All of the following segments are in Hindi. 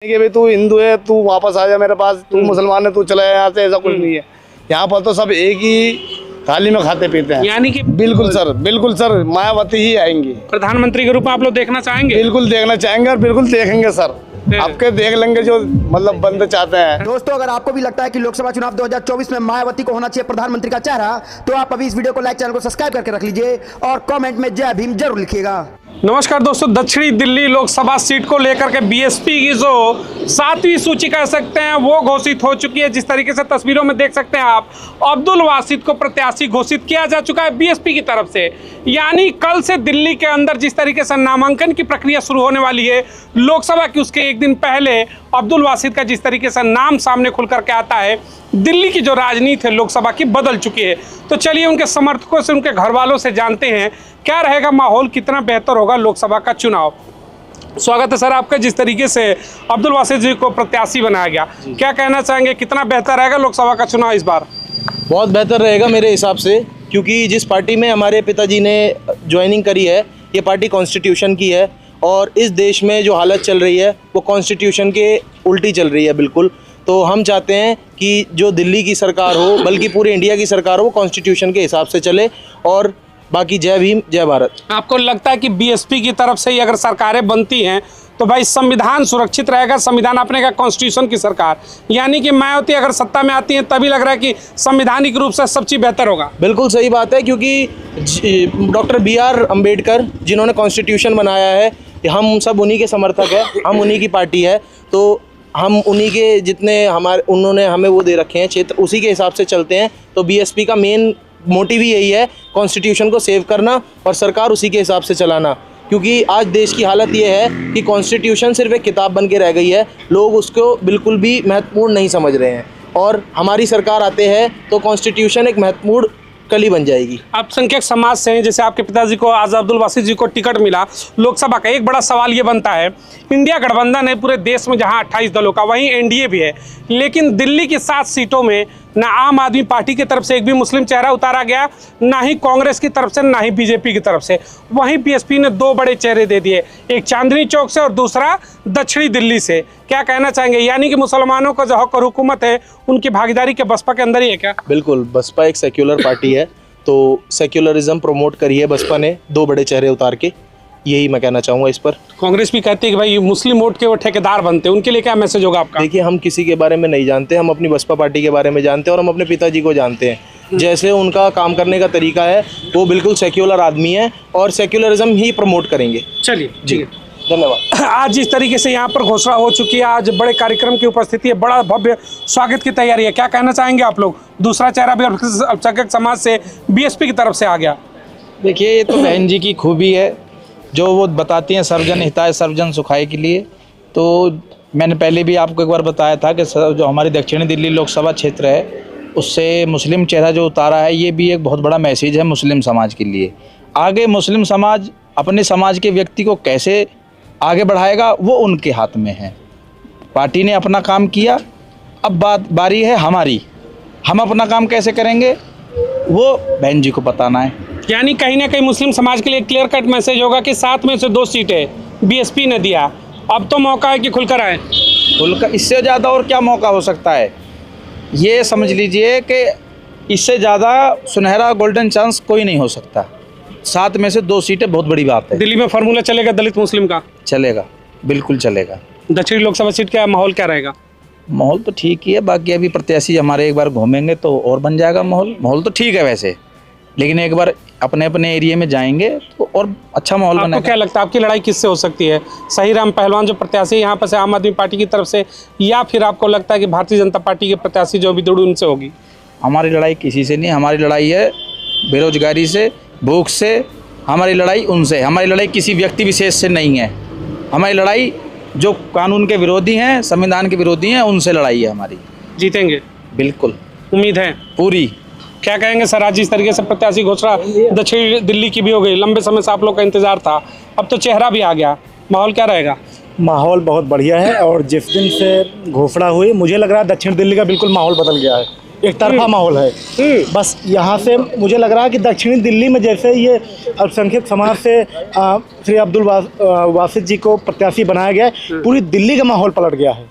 कि भाई तू हिंदू है तू वापस आ जा मेरे पास, तू मुसलमान है तू चला जा यहाँ से, ऐसा कुछ नहीं है। यहाँ पर तो सब एक ही थाली में खाते पीते हैं। यानी कि बिल्कुल सर मायावती ही आएंगी प्रधानमंत्री के रूप में आप लोग देखना चाहेंगे? बिल्कुल देखना चाहेंगे और बिल्कुल देखेंगे सर, आपके देख लेंगे जो मतलब बंदे चाहते हैं। दोस्तों, अगर आपको भी लगता है कि लोकसभा चुनाव 2024 में मायावती को होना चाहिए प्रधानमंत्री का चेहरा, तो आप अभी इस वीडियो को लाइक, चैनल को सब्सक्राइब करके रख लीजिए और कमेंट में जय भीम जरूर लिखिएगा। नमस्कार दोस्तों, दक्षिणी दिल्ली लोकसभा सीट को लेकर के बीएसपी की जो 7वीं सूची कह सकते हैं वो घोषित हो चुकी है। जिस तरीके से तस्वीरों में देख सकते हैं आप, अब्दुल वासिद को प्रत्याशी घोषित किया जा चुका है बीएसपी की तरफ से। यानी कल से दिल्ली के अंदर जिस तरीके से नामांकन की प्रक्रिया शुरू होने वाली है लोकसभा की, उसके एक दिन पहले अब्दुल वासिद का जिस तरीके से नाम सामने खुल करके आता है, दिल्ली की जो राजनीति है लोकसभा की बदल चुकी है। तो चलिए उनके समर्थकों से, उनके घर वालों से जानते हैं क्या रहेगा माहौल, कितना बेहतर होगा लोकसभा का चुनाव। स्वागत है सर आपका। जिस तरीके से अब्दुल वासिद जी को प्रत्याशी बनाया गया, क्या कहना चाहेंगे, कितना बेहतर रहेगा लोकसभा का चुनाव इस बार? बहुत बेहतर रहेगा मेरे हिसाब से, क्योंकि जिस पार्टी में हमारे पिताजी ने ज्वाइनिंग करी है, ये पार्टी कॉन्स्टिट्यूशन की है और इस देश में जो हालत चल रही है वो कॉन्स्टिट्यूशन के उल्टी चल रही है बिल्कुल। तो हम चाहते हैं कि जो दिल्ली की सरकार हो, बल्कि पूरे इंडिया की सरकार हो, वो कॉन्स्टिट्यूशन के हिसाब से चले। और बाकी जय भीम जय भारत। आपको लगता है कि बीएसपी की तरफ से ही अगर सरकारें बनती हैं तो भाई संविधान सुरक्षित रहेगा? संविधान अपने का कॉन्स्टिट्यूशन की सरकार, यानी कि मायावती अगर सत्ता में आती है तभी लग रहा है कि संवैधानिक रूप से सब चीज़ बेहतर होगा। बिल्कुल सही बात है, क्योंकि डॉक्टर BR अम्बेडकर जिन्होंने कॉन्स्टिट्यूशन बनाया है, हम सब उन्हीं के समर्थक हैं, हम उन्हीं की पार्टी है। तो हम उन्हीं के जितने उन्होंने हमें वो दे रखे हैं क्षेत्र, उसी के हिसाब से चलते हैं। तो बीएसपी का मेन मोटिव ही यही है, कॉन्स्टिट्यूशन को सेव करना और सरकार उसी के हिसाब से चलाना। क्योंकि आज देश की हालत ये है कि कॉन्स्टिट्यूशन सिर्फ एक किताब बन के रह गई है, लोग उसको बिल्कुल भी महत्वपूर्ण नहीं समझ रहे हैं। और हमारी सरकार आते हैं तो कॉन्स्टिट्यूशन एक महत्वपूर्ण कली बन जाएगी। आप संख्यक समाज से हैं, जैसे आपके पिताजी को, आज अब्दुल वासिद जी को टिकट मिला लोकसभा का, एक बड़ा सवाल ये बनता है, इंडिया गठबंधन है पूरे देश में जहां 28 दलों का, वहीं एनडीए भी है, लेकिन दिल्ली की 7 सीटों में ना आम आदमी पार्टी की तरफ से एक भी मुस्लिम चेहरा उतारा गया, ना ही कांग्रेस की तरफ से, ना ही बीजेपी की तरफ से। वहीं बीएसपी ने 2 बड़े चेहरे दे दिए, एक चांदनी चौक से और दूसरा दक्षिणी दिल्ली से। क्या कहना चाहेंगे, यानी कि मुसलमानों का जो हक और हुकूमत है उनकी भागीदारी के बसपा के अंदर ही है क्या? बिल्कुल, बसपा एक सेक्युलर पार्टी है, तो सेक्युलरिज्म प्रमोट करी है बसपा ने 2 बड़े चेहरे उतार के, यही मैं कहना चाहूँगा इस पर। कांग्रेस भी कहती है कि भाई मुस्लिम वोट के वो ठेकेदार बनते हैं, उनके लिए क्या मैसेज होगा आपका? देखिए, हम किसी के बारे में नहीं जानते, हम अपनी बसपा पार्टी के बारे में जानते हैं और हम अपने पिताजी को जानते हैं। जैसे उनका काम करने का तरीका है, वो बिल्कुल सेक्युलर आदमी है और सेक्युलरिज्म ही प्रमोट करेंगे। चलिए जी, धन्यवाद। आज जिस तरीके से यहाँ पर घोषणा हो चुकी है, आज बड़े कार्यक्रम की उपस्थिति है, बड़ा भव्य स्वागत की तैयारी है, क्या कहना चाहेंगे आप लोग? दूसरा चेहरा भी अल्पसंख्यक समाज से बीएसपी की तरफ से आ गया। देखिए, ये तो बहन जी की खूबी है जो वो बताती हैं, सर्वजन हिताय सर्वजन सुखाय के लिए। तो मैंने पहले भी आपको एक बार बताया था कि जो हमारी दक्षिणी दिल्ली लोकसभा क्षेत्र है उससे मुस्लिम चेहरा जो उतारा है, ये भी एक बहुत बड़ा मैसेज है मुस्लिम समाज के लिए। आगे मुस्लिम समाज अपने समाज के व्यक्ति को कैसे आगे बढ़ाएगा वो उनके हाथ में है। पार्टी ने अपना काम किया, अब बारी है हमारी, हम अपना काम कैसे करेंगे वो बहन जी को बताना है। यानी कहीं ना कहीं मुस्लिम समाज के लिए क्लियर कट मैसेज होगा कि 7 में से 2 सीटें बीएसपी ने दिया, अब तो मौका है कि खुलकर आए। खुलकर, इससे ज़्यादा और क्या मौका हो सकता है? ये समझ लीजिए कि इससे ज़्यादा सुनहरा गोल्डन चांस कोई नहीं हो सकता। 7 में से 2 सीटें बहुत बड़ी बात है। दिल्ली में फार्मूला चलेगा दलित मुस्लिम का? चलेगा, बिल्कुल चलेगा। दक्षिणी लोकसभा सीट का माहौल क्या रहेगा? माहौल तो ठीक ही है, बाकी अभी प्रत्याशी हमारे एक बार घूमेंगे तो और बन जाएगा माहौल। माहौल तो ठीक है वैसे, लेकिन एक बार अपने अपने एरिया में जाएंगे तो और अच्छा माहौल बनेगा। आपको क्या लगता है आपकी लड़ाई किससे हो सकती है? सही राम पहलवान जो प्रत्याशी यहाँ पर से आम आदमी पार्टी की तरफ से, या फिर आपको लगता है कि भारतीय जनता पार्टी के प्रत्याशी जो भी दौड़ू उनसे होगी? हमारी लड़ाई किसी से नहीं, हमारी लड़ाई है बेरोजगारी से, भूख से, हमारी लड़ाई उनसे। हमारी लड़ाई किसी व्यक्ति विशेष से नहीं है, हमारी लड़ाई जो कानून के विरोधी हैं, संविधान के विरोधी हैं, उनसे लड़ाई है हमारी। जीतेंगे? बिल्कुल, उम्मीद है पूरी। क्या कहेंगे सर, आज जिस तरीके से प्रत्याशी घोषणा दक्षिण दिल्ली की भी हो गई, लंबे समय से आप लोग का इंतजार था, अब तो चेहरा भी आ गया, माहौल क्या रहेगा? माहौल बहुत बढ़िया है और जिस दिन से घोषणा हुई मुझे लग रहा है दक्षिण दिल्ली का बिल्कुल माहौल बदल गया है। एक तरफा माहौल है। बस यहाँ से मुझे लग रहा है कि दक्षिणी दिल्ली में जैसे ये अल्पसंख्यक समाज से श्री अब्दुल वासिद जी को प्रत्याशी बनाया गया है, पूरी दिल्ली का माहौल पलट गया है।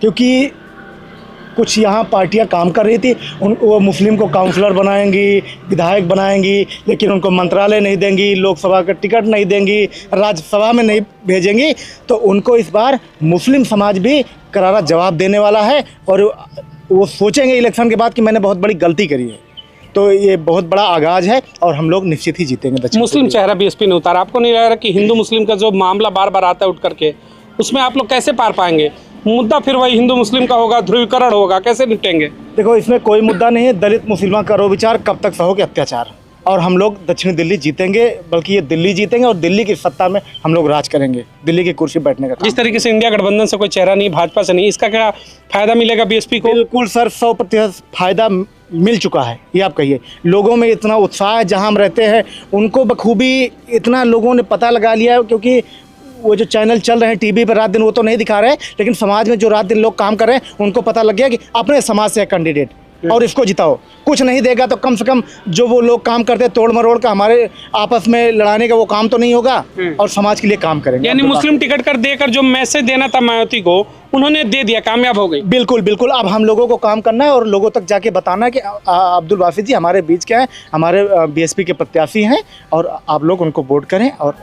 क्योंकि कुछ यहाँ पार्टियाँ काम कर रही थी, वो मुस्लिम को काउंसलर बनाएंगी, विधायक बनाएंगी, लेकिन उनको मंत्रालय नहीं देंगी, लोकसभा का टिकट नहीं देंगी, राज्यसभा में नहीं भेजेंगी। तो उनको इस बार मुस्लिम समाज भी करारा जवाब देने वाला है और वो सोचेंगे इलेक्शन के बाद कि मैंने बहुत बड़ी गलती करी है। तो ये बहुत बड़ा आगाज है और हम लोग निश्चित ही जीतेंगे। मुस्लिम चेहरा बीएसपी ने उतारा, आपको नहीं लग रहा कि हिंदू मुस्लिम का जो मामला बार बार आता है उठ करके, उसमें आप लोग कैसे पार पाएंगे? मुद्दा फिर वही हिंदू मुस्लिम का होगा, ध्रुवीकरण होगा, कैसे निपटेंगे? देखो, इसमें कोई मुद्दा नहीं है। दलित मुसलमान करो विचार, कब तक सहोगे अत्याचार। और हम लोग दक्षिण दिल्ली जीतेंगे, बल्कि ये दिल्ली जीतेंगे और दिल्ली की सत्ता में हम लोग राज करेंगे, दिल्ली की कुर्सी बैठने का। जिस तरीके से इंडिया गठबंधन से कोई चेहरा नहीं, भाजपा से नहीं, इसका क्या फायदा मिलेगा बीएसपी को? बिल्कुल सर, 100% फायदा मिल चुका है। ये आप कहिए, लोगों में इतना उत्साह है, जहाँ हम रहते हैं उनको बखूबी इतना लोगों ने पता लगा लिया है। क्योंकि वो जो चैनल चल रहे हैं टीवी पर रात दिन, वो तो नहीं दिखा रहे हैं, लेकिन समाज में जो रात दिन लोग काम कर रहे हैं उनको पता लग गया कि अपने समाज से कैंडिडेट और इसको जिताओ। कुछ नहीं देगा तो कम से कम जो वो लोग काम करते हैं तोड़ मरोड़ का, हमारे आपस में लड़ाने का, वो काम तो नहीं होगा और समाज के लिए काम करेंगे। यानी मुस्लिम टिकट कर देकर जो मैसेज देना था मायावती को, उन्होंने दे दिया, कामयाब हो गई। बिल्कुल बिल्कुल। अब हम लोगों को काम करना है और लोगों तक जाके बताना है कि अब्दुल वासिद जी हमारे बीच के हैं, हमारे बीएसपी के प्रत्याशी हैं और आप लोग उनको वोट करें और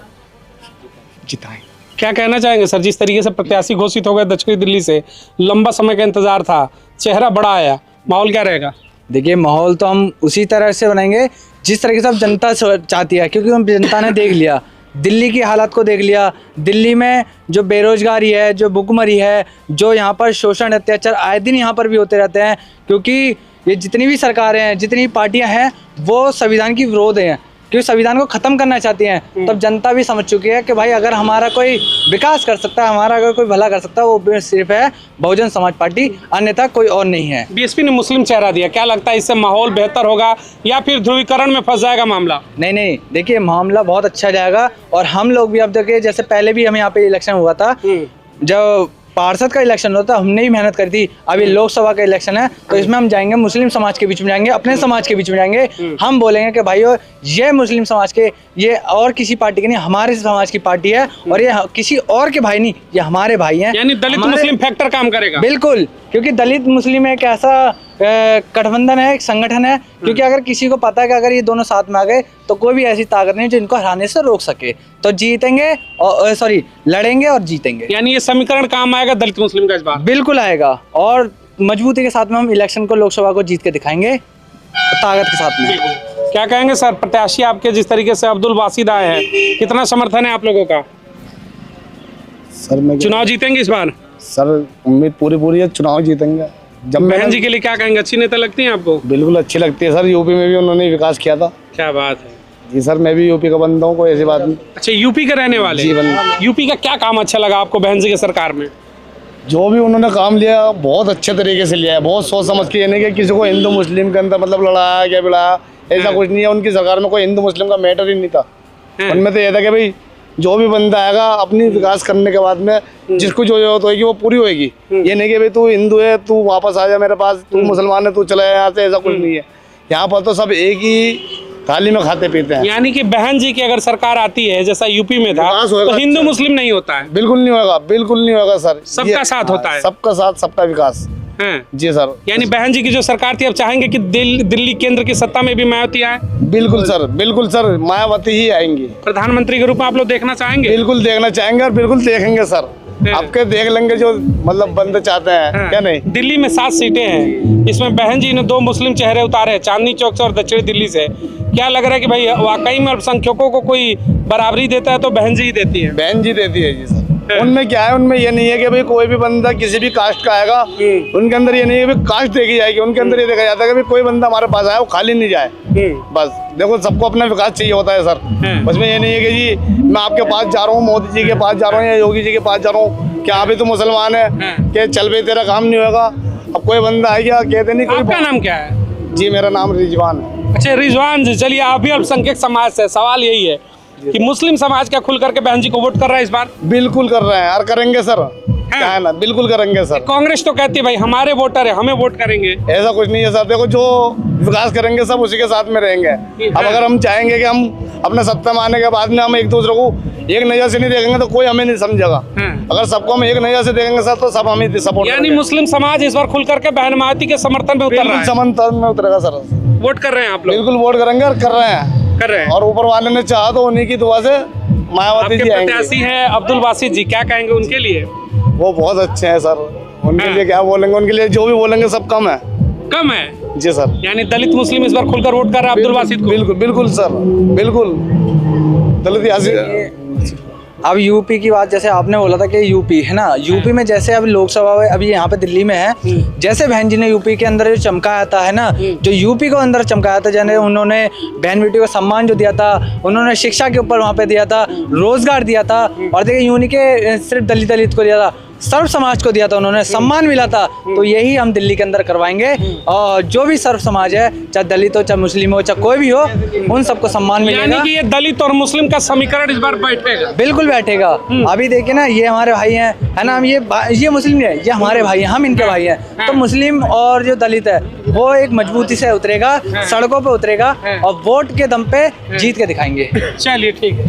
जिताएं। क्या कहना चाहेंगे सर, जिस तरीके से प्रत्याशी घोषित हो गए दक्षिणी दिल्ली से, लंबा समय का इंतजार था, चेहरा बड़ा आया, माहौल क्या रहेगा? देखिए, माहौल तो हम उसी तरह से बनाएंगे जिस तरीके से अब जनता चाहती है, क्योंकि हम जनता ने देख लिया, दिल्ली की हालत को देख लिया। दिल्ली में जो बेरोजगारी है, जो भुखमरी है, जो यहाँ पर शोषण अत्याचार आए दिन यहाँ पर भी होते रहते हैं, क्योंकि ये जितनी भी सरकारें हैं, जितनी पार्टियाँ हैं, वो संविधान की विरोध हैं, क्योंकि संविधान को ख़त्म करना चाहती हैं। तब जनता भी समझ चुकी है कि भाई अगर हमारा कोई विकास कर सकता है, हमारा अगर कोई भला कर सकता है, वो सिर्फ है बहुजन समाज पार्टी, अन्यथा कोई और नहीं है। बीएसपी ने मुस्लिम चेहरा दिया, क्या लगता है इससे माहौल बेहतर होगा या फिर ध्रुवीकरण में फंस जाएगा मामला? नहीं, देखिए, मामला बहुत अच्छा जाएगा और हम लोग भी अब देखिए, जैसे पहले भी हम यहाँ पे इलेक्शन हुआ था, जब पार्षद का इलेक्शन होता है, हमने ही मेहनत करी थी। अभी लोकसभा का इलेक्शन है तो इसमें हम जाएंगे, मुस्लिम समाज के बीच में जाएंगे, अपने समाज के बीच में जाएंगे। हम बोलेंगे कि भाइयों, ये मुस्लिम समाज के, ये और किसी पार्टी के नहीं, हमारे समाज की पार्टी है और ये किसी और के भाई नहीं, ये हमारे भाई हैं। यानी दलित मुस्लिम फैक्टर काम करेगा। बिल्कुल, क्योंकि दलित मुस्लिम एक ऐसा गठबंधन है, एक संगठन है, क्योंकि अगर किसी को पता है कि अगर ये दोनों साथ में आ गए तो कोई भी ऐसी ताकत नहीं जो इनको हराने से रोक सके। तो जीतेंगे और लड़ेंगे और जीतेंगे। यानी ये समीकरण काम आएगा दलित मुस्लिम का इस बार? बिल्कुल आएगा और मजबूती के साथ में हम इलेक्शन को, लोकसभा को जीत के दिखाएंगे, ताकत के साथ में। क्या कहेंगे सर, प्रत्याशी आपके जिस तरीके से अब्दुल वासिद आए हैं, कितना समर्थन है आप लोगों का? सर मैं चुनाव जीतेंगे इस बार? सर उम्मीद पूरी है, चुनाव जीतेंगे। जब बहन जी के लिए क्या कहेंगे, अच्छी नेता लगती हैं आपको? बिल्कुल अच्छी लगती है सर, यूपी में भी उन्होंने विकास किया था। क्या बात है जी सर, मैं भी यूपी का बंदा हूँ, कोई ऐसी बात नहीं। अच्छा, यूपी के रहने वाले? यूपी का क्या काम अच्छा लगा आपको बहन जी की सरकार में? जो भी उन्होंने काम लिया बहुत अच्छे तरीके से लिया है, बहुत सोच समझ के, नहीं कि किसी को हिंदू मुस्लिम के अंदर मतलब लड़ाया क्या बिड़ाया, ऐसा कुछ नहीं है। उनकी सरकार में कोई हिंदू मुस्लिम का मैटर ही नहीं था। उनमें तो ये था कि भाई जो भी बंदा आएगा अपनी विकास करने के बाद में जिसको जो जरूरत होगी वो पूरी होगी। ये नहीं कि भाई तू हिंदू है तू वापस आ जा मेरे पास, तू मुसलमान है तू चला जाए यहाँ से, ऐसा कुछ नहीं है। यहाँ पर तो सब एक ही थाली में खाते पीते हैं। यानी कि बहन जी की अगर सरकार आती है जैसा यूपी में था, तो हिंदू मुस्लिम नहीं होता है? बिल्कुल नहीं होगा, बिल्कुल नहीं होगा सर। सबका साथ होता है, सबका साथ सबका विकास जी सर। यानी बहन जी की जो सरकार थी, अब चाहेंगे कि दिल्ली केंद्र की सत्ता में भी मायावती आए? बिल्कुल सर, मायावती ही आएंगी। प्रधानमंत्री के रूप में आप लोग देखना चाहेंगे? बिल्कुल देखना चाहेंगे और बिल्कुल देखेंगे सर। आपके देख लेंगे जो मतलब बंदे चाहते हैं। क्या नहीं, दिल्ली में 7 सीटें हैं, इसमें बहन जी ने 2 मुस्लिम चेहरे उतारे, चांदनी चौक से और दक्षिणी दिल्ली से। क्या लग रहा है कि भाई वाकई में अल्पसंख्यकों को कोई बराबरी देता है तो बहन जी ही देती है? बहन जी देती है जी सर। उनमें क्या है, उनमें ये नहीं है कि भाई कोई भी बंदा किसी भी कास्ट का आएगा, उनके अंदर ये नहीं है कि कास्ट देखी जाएगी। उनके अंदर ये देखा जाता है कि कोई बंदा हमारे पास आया वो खाली नहीं जाए। बस देखो, सबको अपना विकास चाहिए होता है सर। उसमें ये नहीं है कि जी मैं आपके पास जा रहा हूँ, मोदी जी के पास जा रहा हूँ या योगी जी के पास जा रहा हूँ, क्या अभी तो मुसलमान है कि चल भाई तेरा काम नहीं होगा। अब कोई बंदा है क्या कहते नहीं। आपका नाम क्या है? जी मेरा नाम रिजवान है। अच्छा रिजवान जी, चलिए आप भी अल्पसंख्यक समाज से, सवाल यही है कि मुस्लिम समाज क्या खुल करके बहन जी को वोट कर रहा है इस बार? बिल्कुल कर रहे हैं और करेंगे सर। क्या है ना, बिल्कुल करेंगे सर। कांग्रेस तो कहती है भाई हमारे वोटर है, हमें वोट करेंगे। ऐसा कुछ नहीं है सर, देखो जो विकास करेंगे सब उसी के साथ में रहेंगे। अब अगर हम चाहेंगे कि हम अपने सत्ता में आने के बाद में हम एक दूसरे को एक नजर से नहीं देखेंगे तो कोई हमें नहीं समझेगा। अगर सबको हम एक नजर से देखेंगे सर तो सब हमें सपोर्ट यानी मुस्लिम समाज इस बार खुल करके बहन मायावती के समर्थन में उतर रहा है। समर्थन में उतरेगा सर, वोट कर रहे हैं आप लोग? बिल्कुल वोट करेंगे और कर रहे हैं। और ऊपर वाले ने चाहा तो उन्हीं की दुआ से मायावती जी आएंगे। प्रत्याशी हैं अब्दुल बासित जी, क्या कहेंगे उनके लिए? वो बहुत अच्छे हैं सर, उनके लिए क्या बोलेंगे, उनके लिए जो भी बोलेंगे सब कम है। कम है जी सर। यानी दलित मुस्लिम इस बार खुलकर वोट कर रहा है अब्दुल बासित को? बिल्कुल बिल्कुल सर, बिल्कुल दलित। अब यूपी की बात जैसे आपने बोला था कि यूपी है ना, यूपी में जैसे अब लोकसभा में अभी यहाँ पे दिल्ली में है, जैसे बहन जी ने यूपी के अंदर जो चमकाया था है ना, जो यूपी को अंदर चमकाया था, जैसे उन्होंने बहन बेटी को सम्मान जो दिया था, उन्होंने शिक्षा के ऊपर वहाँ पे दिया था, रोजगार दिया था, और देखिए यूं नहीं के सिर्फ दलित को दिया था, सर्व समाज को दिया था, उन्होंने सम्मान मिला था। तो यही हम दिल्ली के अंदर करवाएंगे, और जो भी सर्व समाज है, चाहे दलित हो, चाहे मुस्लिम हो, चाहे कोई भी हो, उन सबको सम्मान मिलेगा। यानी कि ये दलित और मुस्लिम का समीकरण इस बार बैठेगा? बिल्कुल बैठेगा। अभी देखिए ना, ये हमारे भाई हैं है ना, हम ये मुस्लिम नहीं है, ये हमारे भाई हैं, हम इनके भाई हैं। तो मुस्लिम और जो दलित है वो एक मजबूती से उतरेगा, सड़कों पे उतरेगा, और वोट के दम पे जीत के दिखाएंगे। चलिए ठीक है।